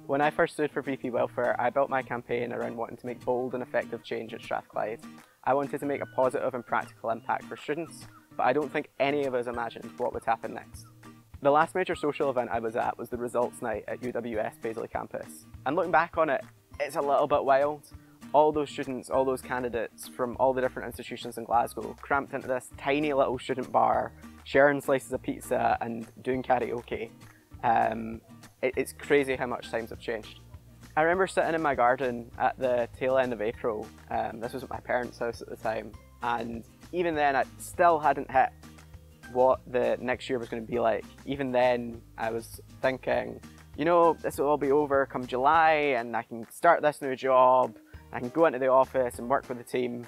When I first stood for VP Welfare, I built my campaign around wanting to make bold and effective change at Strathclyde. I wanted to make a positive and practical impact for students, but I don't think any of us imagined what would happen next. The last major social event I was at was the results night at UWS Paisley campus. And looking back on it, it's a little bit wild. All those students, all those candidates from all the different institutions in Glasgow cramped into this tiny little student bar, sharing slices of pizza and doing karaoke. It's crazy how much times have changed. I remember sitting in my garden at the tail end of April. This was at my parents' house at the time, and even then I still hadn't hit what the next year was going to be like. Even then I was thinking, you know, this will all be over come July and I can start this new job, I can go into the office and work with the team,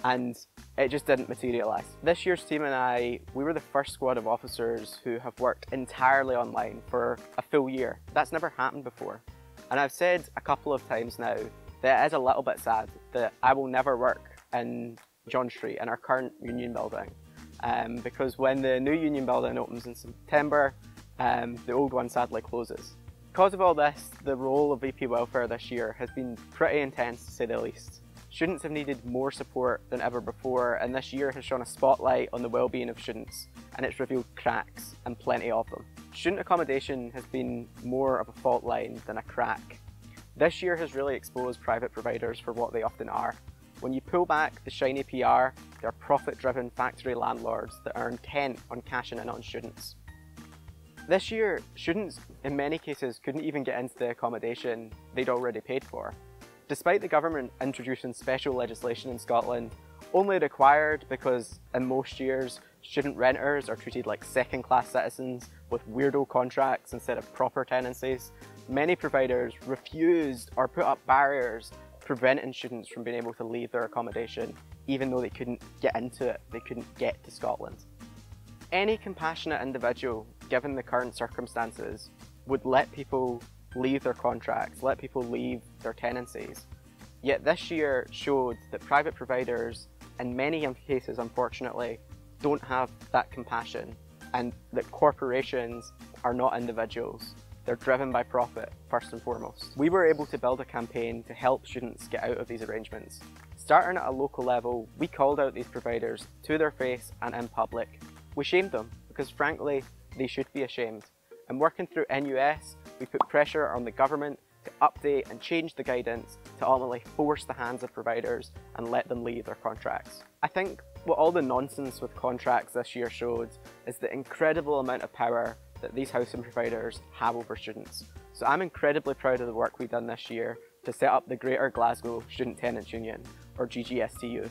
and it just didn't materialise. This year's team and I, we were the first squad of officers who have worked entirely online for a full year. That's never happened before. And I've said a couple of times now that it is a little bit sad that I will never work in John Street in our current union building, because when the new union building opens in September, the old one sadly closes. Because of all this, the role of VP Welfare this year has been pretty intense to say the least. Students have needed more support than ever before, and this year has shone a spotlight on the well-being of students, and it's revealed cracks, and plenty of them. Student accommodation has been more of a fault line than a crack. This year has really exposed private providers for what they often are. When you pull back the shiny PR, they're profit-driven factory landlords that are intent on cashing in on students. This year, students in many cases couldn't even get into the accommodation they'd already paid for. Despite the government introducing special legislation in Scotland, only required because in most years student renters are treated like second-class citizens with weirdo contracts instead of proper tenancies, many providers refused or put up barriers preventing students from being able to leave their accommodation even though they couldn't get into it, they couldn't get to Scotland. Any compassionate individual, given the current circumstances, would let people leave their contracts, let people leave their tenancies. Yet this year showed that private providers, in many cases unfortunately, don't have that compassion, and that corporations are not individuals. They're driven by profit, first and foremost. We were able to build a campaign to help students get out of these arrangements. Starting at a local level, we called out these providers to their face and in public. We shamed them, because frankly, they should be ashamed. And working through NUS, we put pressure on the government to update and change the guidance to ultimately force the hands of providers and let them leave their contracts. I think what all the nonsense with contracts this year showed is the incredible amount of power that these housing providers have over students. So I'm incredibly proud of the work we've done this year to set up the Greater Glasgow Student Tenants Union, or GGSTU.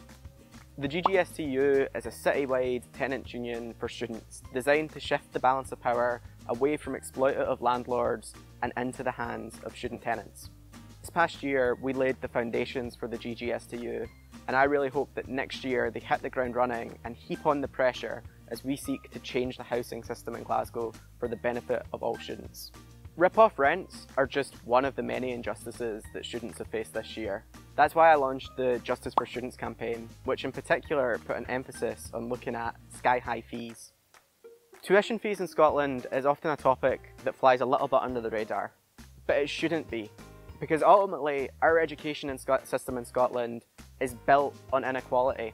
The GGSTU is a citywide tenants union for students designed to shift the balance of power away from exploitative landlords and into the hands of student tenants. This past year, we laid the foundations for the GGSTU, and I really hope that next year they hit the ground running and heap on the pressure as we seek to change the housing system in Glasgow for the benefit of all students. Rip-off rents are just one of the many injustices that students have faced this year. That's why I launched the Justice for Students campaign, which in particular put an emphasis on looking at sky-high fees. Tuition fees in Scotland is often a topic that flies a little bit under the radar, but it shouldn't be, because ultimately our education system in Scotland is built on inequality.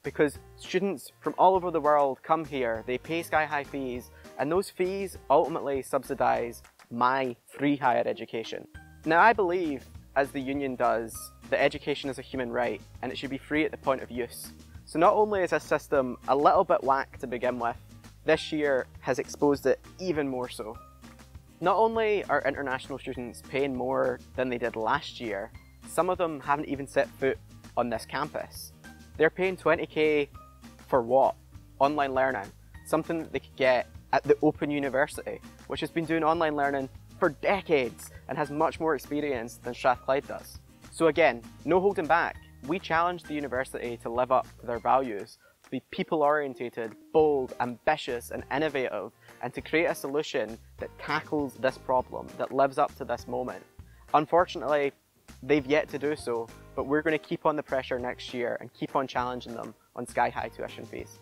Because students from all over the world come here, they pay sky-high fees, and those fees ultimately subsidise my free higher education. Now I believe, as the union does, that education is a human right and it should be free at the point of use. So not only is this system a little bit whack to begin with, this year has exposed it even more so. Not only are international students paying more than they did last year, some of them haven't even set foot on this campus. They're paying 20k for what? Online learning. Something that they could get at the Open University, which has been doing online learning for decades and has much more experience than Strathclyde does. So again, no holding back. We challenge the university to live up to their values, to be people-orientated, bold, ambitious and innovative, and to create a solution that tackles this problem, that lives up to this moment. Unfortunately, they've yet to do so, but we're going to keep on the pressure next year and keep on challenging them on sky-high tuition fees.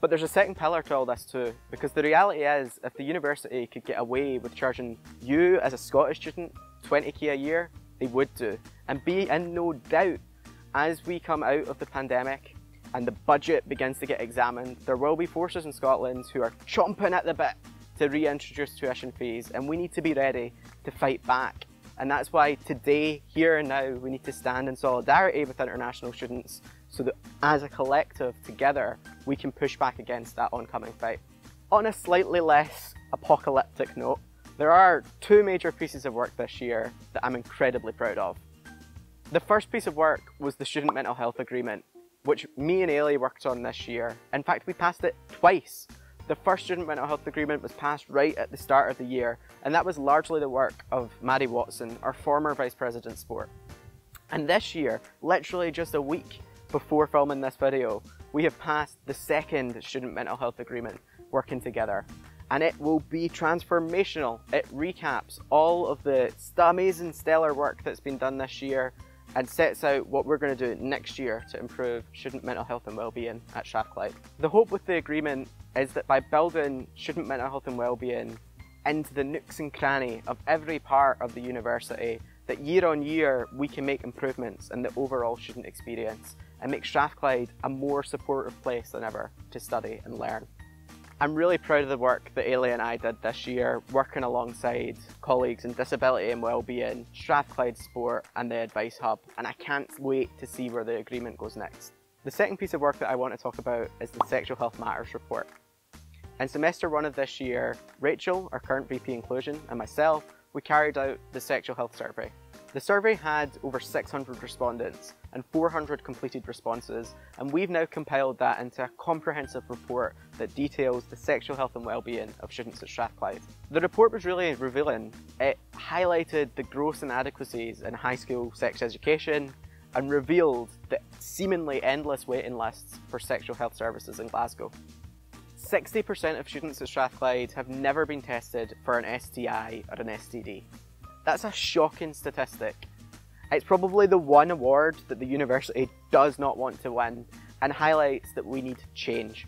But there's a second pillar to all this too, because the reality is, if the university could get away with charging you as a Scottish student 20k a year, they would do. And be in no doubt, as we come out of the pandemic and the budget begins to get examined, there will be forces in Scotland who are chomping at the bit to reintroduce tuition fees, and we need to be ready to fight back. And that's why today, here and now, we need to stand in solidarity with international students so that as a collective, together, we can push back against that oncoming fight. On a slightly less apocalyptic note, there are two major pieces of work this year that I'm incredibly proud of. The first piece of work was the Student Mental Health Agreement, which me and Ailey worked on this year. In fact, we passed it twice. The first Student Mental Health Agreement was passed right at the start of the year, and that was largely the work of Benn Rapson, our former Vice President Sport. And this year, literally just a week before filming this video, we have passed the second Student Mental Health Agreement working together. And it will be transformational. It recaps all of the amazing stellar work that's been done this year and sets out what we're going to do next year to improve student mental health and wellbeing at Strathclyde. The hope with the agreement is that by building student mental health and wellbeing into the nooks and cranny of every part of the university, that year on year we can make improvements in the overall student experience and make Strathclyde a more supportive place than ever to study and learn. I'm really proud of the work that Ailey and I did this year, working alongside colleagues in disability and wellbeing, Strathclyde Sport and the Advice Hub, and I can't wait to see where the agreement goes next. The second piece of work that I want to talk about is the Sexual Health Matters report. In semester 1 of this year, Rachel, our current VP Inclusion, and myself, we carried out the Sexual Health Survey. The survey had over 600 respondents and 400 completed responses, and we've now compiled that into a comprehensive report that details the sexual health and wellbeing of students at Strathclyde. The report was really revealing. It highlighted the gross inadequacies in high school sex education and revealed the seemingly endless waiting lists for sexual health services in Glasgow. 60% of students at Strathclyde have never been tested for an STI or an STD. That's a shocking statistic. It's probably the one award that the university does not want to win and highlights that we need change.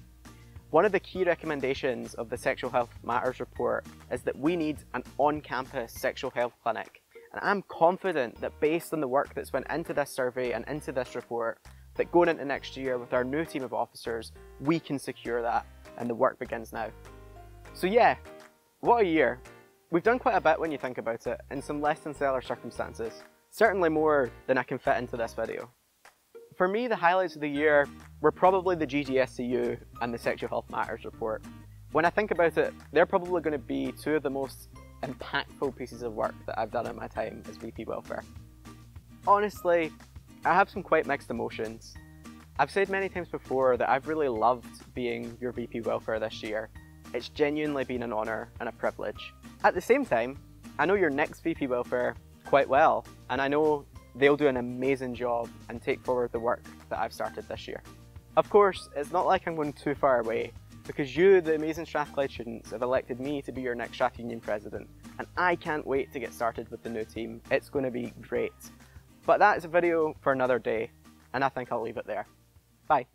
One of the key recommendations of the Sexual Health Matters report is that we need an on-campus sexual health clinic. And I'm confident that based on the work that's went into this survey and into this report, that going into next year with our new team of officers, we can secure that, and the work begins now. So yeah, what a year. We've done quite a bit when you think about it, in some less than stellar circumstances. Certainly more than I can fit into this video. For me, the highlights of the year were probably the GGSTU and the Sexual Health Matters report. When I think about it, they're probably going to be two of the most impactful pieces of work that I've done in my time as VP Welfare. Honestly, I have some quite mixed emotions. I've said many times before that I've really loved being your VP Welfare this year. It's genuinely been an honour and a privilege. At the same time, I know your next VP Welfare quite well, and I know they'll do an amazing job and take forward the work that I've started this year. Of course, it's not like I'm going too far away, because you, the amazing Strathclyde students, have elected me to be your next Strath Union president, and I can't wait to get started with the new team. It's going to be great. But that is a video for another day, and I think I'll leave it there. Bye.